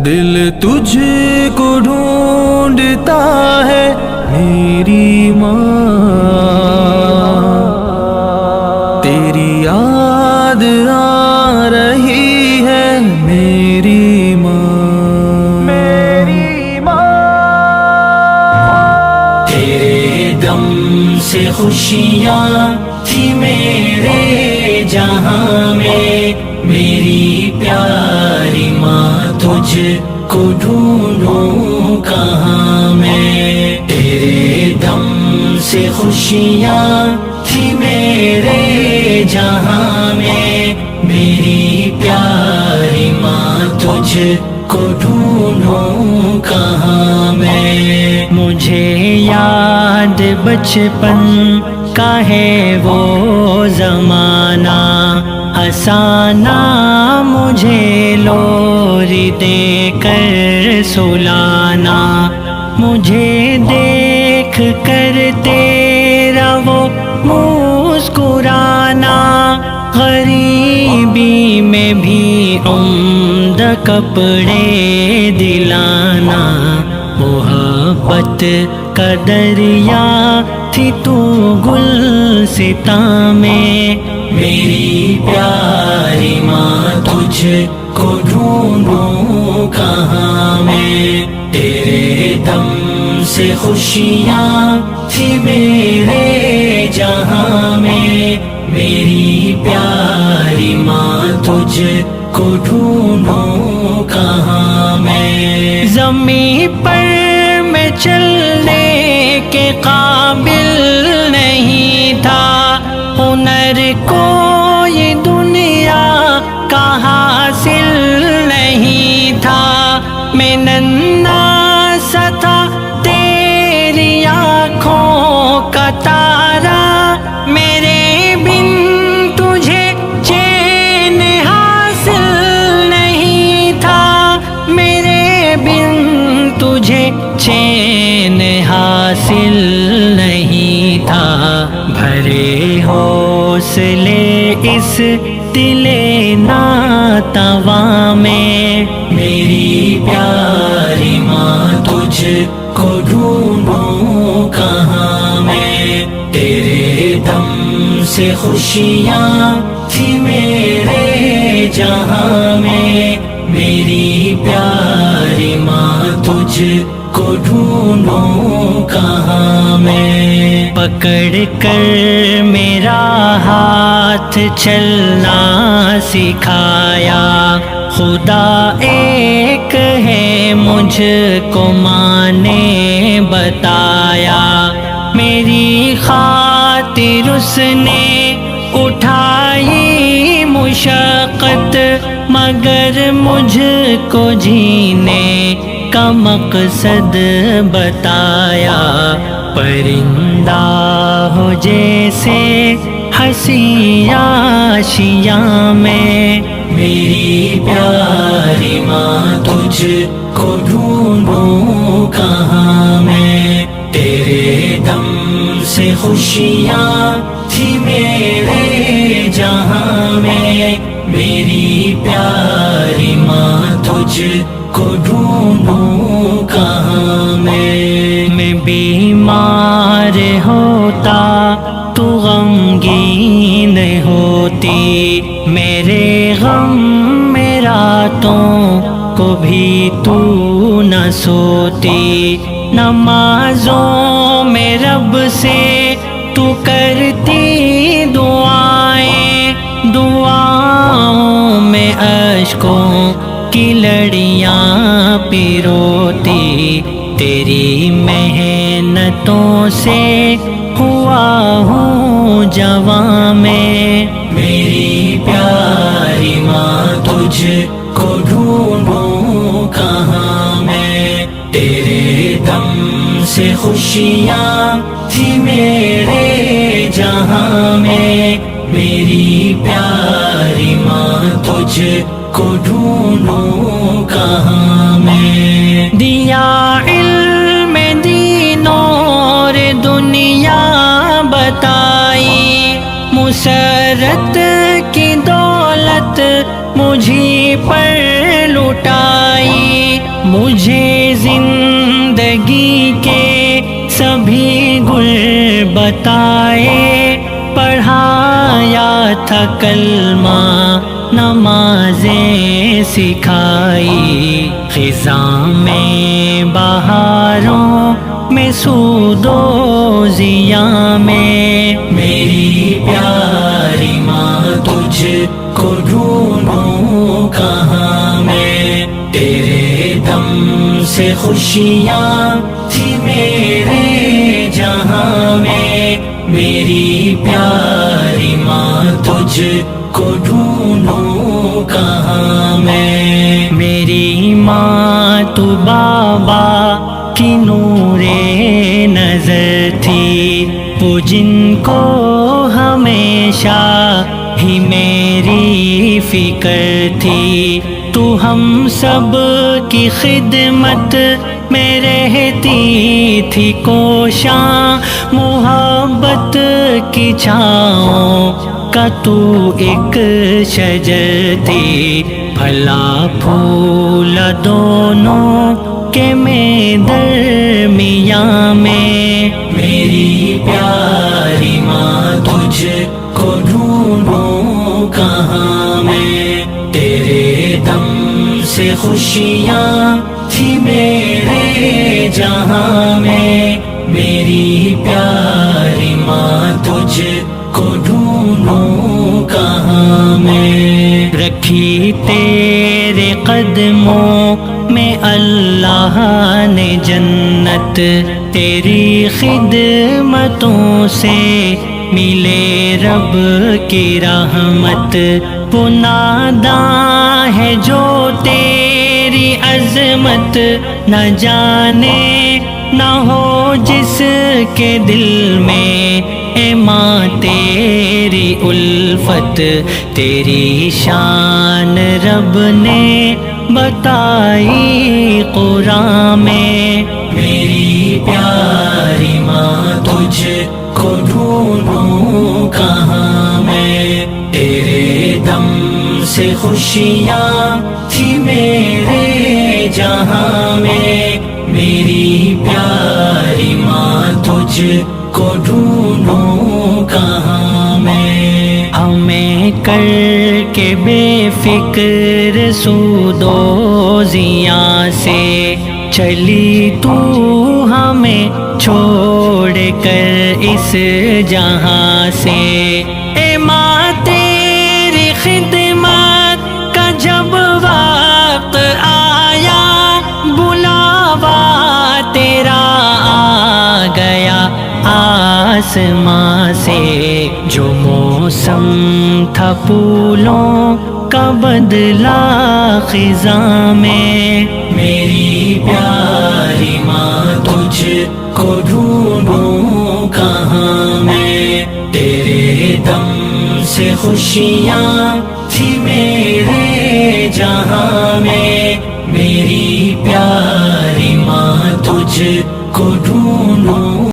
دل تجھ کو ڈھونڈتا ہے میری ماں، تیری یاد آ رہی ہے میری ماں، میری ماں۔ تیرے دم سے خوشیاں تھی میرے جہاں میں، میری پیاری ماں تجھ کو ڈھونڈوں کہاں میں۔ تیرے دم سے خوشیاں تھی میرے جہاں میں، میری پیاری ماں تجھ کو ڈھونڈوں کہاں میں۔ مجھے یاد بچپن کا ہے وہ زمانہ، ہنسانا مجھے لوری دے کر سلانا، مجھے دیکھ کر تیرا وہ مسکرانا، غریبی میں بھی عمدہ کپڑے دلانا، محبت کا دریا تھی تو گلستاں میں، میری پیاری ماں تجھ کو ڈھونڈوں کہاں میں۔ تیرے دم سے خوشیاں تھی میرے جہاں میں، میری پیاری ماں تجھ کو ڈھونڈوں کہاں میں۔ زمین پر میں چلنے کے قابل نہیں تھا، ہنر کو یہ دنیا کا حاصل نہیں تھا، میں ننھا سا تھا تیری آنکھوں کا تارا، میرے بن تجھے چین حاصل نہیں تھا، میرے بن تجھے چین حاصل نہیں تھا۔ بھرے حوصلے اس دل ناتواں میں، میری پیاری ماں تجھ کو ڈھونڈوں کہاں میں۔ تیرے دم سے خوشیاں تھی میرے جہاں میں، میری پیاری ماں تجھ کو ڈھونڈوں کہاں میں۔ پکڑ کر میرا ہاتھ چلنا سکھایا، خدا ایک ہے مجھ کو ماں نے بتایا، میری خاطر اس نے اٹھائی مشقت، مگر مجھ کو جینے کا مقصد بتایا، پرندہ ہو جیسے ہنسی آشیاں میں، میری پیاری ماں تجھ کو ڈھونڈوں کہاں میں۔ تیرے دم سے خوشیاں تھی میرے جہاں میں، میری پیاری ماں تجھ کو ڈھونڈوں کہاں میں۔ میں بیمار ہوتا تو غمگین ہوتی، میرے غم میں راتوں کو بھی تو نہ سوتی، نمازوں میں رب سے تو کرتی دعائیں، دعاؤں میں اشکوں کی لڑیاں پیروتی، تیری محنتوں سے ہوا ہوں جواں میں، میری پیاری ماں تجھ کو ڈھونڈوں کہاں میں۔ تیرے دم سے خوشیاں تھی میرے جہاں میں، میری پیاری ماں تجھ کو ڈھونڈوں کہاں میں۔ دیا علم دین اور دنیا بتائی، مسرت کی دولت مجھے پر لٹائی، مجھے زندگی کے سبھی گر بتائے، پڑھایا تھا کلمہ نمازیں سکھائی، خزاں میں بہاروں میں سود و ضیاء میں، میری پیاری ماں تجھ کو ڈھونڈوں کہاں میں، تیرے دم سے خوشیاں تھی میرے جہاں میں، میری پیاری ماں تجھ کو ڈھونڈوں کہاں میں، میری ماں تو بابا کی نور نظر تھی، وہ جن کو ہمیشہ ہی میری فکر تھی، تو ہم سب کی خدمت میں رہتی تھی کوشاں، محبت کی چھاؤں کا تو ایک شجر تھی، پھلا پھول دونوں کہ میں درمیاں میں، میری پیاری ماں تجھ کو ڈھونڈوں کہاں میں، تیرے دم سے خوشیاں تھی میرے جہاں میں، میری پیاری ماں تجھ کو ڈھونڈوں کہاں میں، رکھی تیرے قدموں میں اللہ نے جنت، تیری خدمتوں سے ملے رب کی رحمت، وہ ناداں ہے جو تیری عظمت نہ جانے، نہ ہو جس کے دل میں اے ماں تیری الفت، تیری شان رب نے بتائی قرآن میں، میری پیاری ماں تجھ کو ڈھونڈوں کہاں میں، تیرے دم سے خوشیاں تھی میرے جہاں میں، میری پیاری ماں تجھ کو ڈھونڈوں کہاں میں، ہمیں کر کے بے فکر سود و ضیاء سے چلی تو ہمیں چھوڑ کر اس جہاں سے، اے ماں تیری خدمت کا جب وقت آیا، بلاوا تیرا آ گیا آسماں سے، جو موسم تھا پھولوں کا بدلا خزاں میں، میری پیاری ماں تجھ کو ڈھونڈوں کہاں میں، تیرے دم سے خوشیاں تھی میرے جہاں میں، میری پیاری ماں تجھ کو ڈھونڈوں